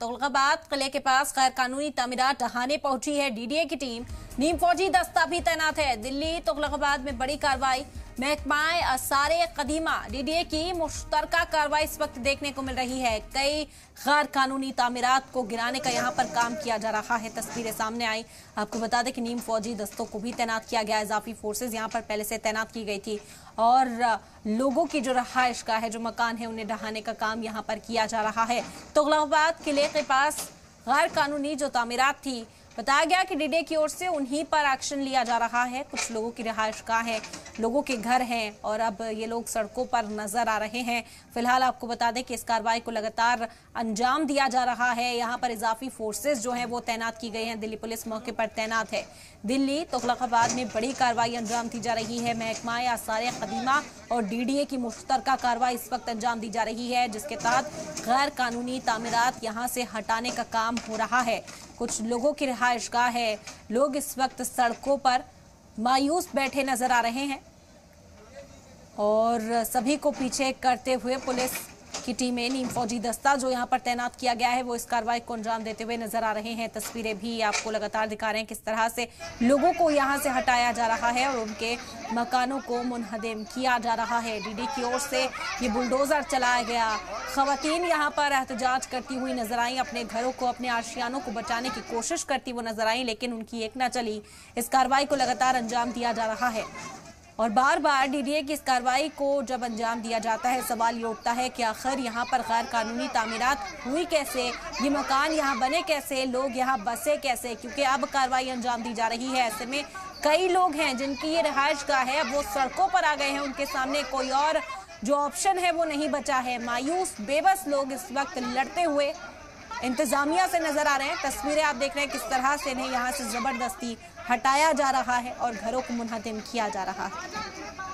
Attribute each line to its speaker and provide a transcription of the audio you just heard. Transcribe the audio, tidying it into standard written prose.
Speaker 1: दौलताबाद किले के पास गैर कानूनी तामीरात ढहाने पहुंची है डीडीए की टीम। नीम फौजी दस्ता भी तैनात है। दिल्ली दौलताबाद में बड़ी कार्रवाई। महकमाए आसारे कदीमा डीडीए की मुश्तरका कार्रवाई इस वक्त देखने को मिल रही है। कई गैर कानूनी तामीरात को गिराने का यहां पर काम किया जा रहा है। तस्वीरें सामने आई। आपको बता दें कि नीम फौजी दस्तों को भी तैनात किया गया। इजाफी फोर्सेज यहां पर पहले से तैनात की गई थी और लोगों की जो रहायश का है, जो मकान है, उन्हें ढहाने का काम यहां पर किया जा रहा है। दौलताबाद किले के पास गैर कानूनी जो तामीरात थी, बताया गया कि डीडीए की ओर से उन्हीं पर एक्शन लिया जा रहा है। कुछ लोगों की रिहायशगाह है, लोगों के घर हैं और अब ये लोग सड़कों पर नजर आ रहे हैं। फिलहाल आपको बता दें कि इस कार्रवाई को लगातार अंजाम दिया जा रहा है। यहाँ पर इजाफी फोर्सेस जो हैं वो तैनात की गई हैं। दिल्ली पुलिस मौके पर तैनात है। दिल्ली दौलताबाद में बड़ी कार्रवाई अंजाम दी जा रही है। महकमाए आसारे कदीमा और डीडीए की मुश्तरका कार्रवाई इस वक्त अंजाम दी जा रही है, जिसके तहत गैर कानूनी तामीरात यहाँ से हटाने का काम हो रहा है। कुछ लोगों की रिहायशगाह है। लोग इस वक्त सड़कों पर मायूस बैठे नजर आ रहे हैं और सभी को पीछे करते हुए पुलिस की टीमें, नीम फौजी दस्ता जो यहां पर तैनात किया गया है, वो इस कार्रवाई को अंजाम देते हुए नजर आ रहे हैं। तस्वीरें भी आपको लगातार दिखा रहे हैं किस तरह से लोगों को यहां से हटाया जा रहा है और उनके मकानों को मुनहदम किया जा रहा है। डीडी की ओर से ये बुलडोजर चलाया गया। खवातीन यहां पर एहतजाज करती हुई नजर आई, अपने घरों को, अपने आशियानों को बचाने की कोशिश करती वो नजर आई, लेकिन उनकी एक न चली। इस कार्रवाई को लगातार अंजाम दिया जा रहा है और बार बार डीडीए की इस कार्रवाई को जब अंजाम दिया जाता है, सवाल ये उठता है कि आखिर यहाँ पर गैर कानूनी तामीरात हुई कैसे, ये मकान यहाँ बने कैसे, लोग यहाँ बसे कैसे, क्योंकि अब कार्रवाई अंजाम दी जा रही है। ऐसे में कई लोग हैं जिनकी ये रिहायशगाह है, वो सड़कों पर आ गए हैं। उनके सामने कोई और जो ऑप्शन है वो नहीं बचा है। मायूस बेबस लोग इस वक्त लड़ते हुए इंतजामिया से नजर आ रहे हैं। तस्वीरें आप देख रहे हैं किस तरह से इन्हें यहाँ से जबरदस्ती हटाया जा रहा है और घरों को मुनहदम किया जा रहा है।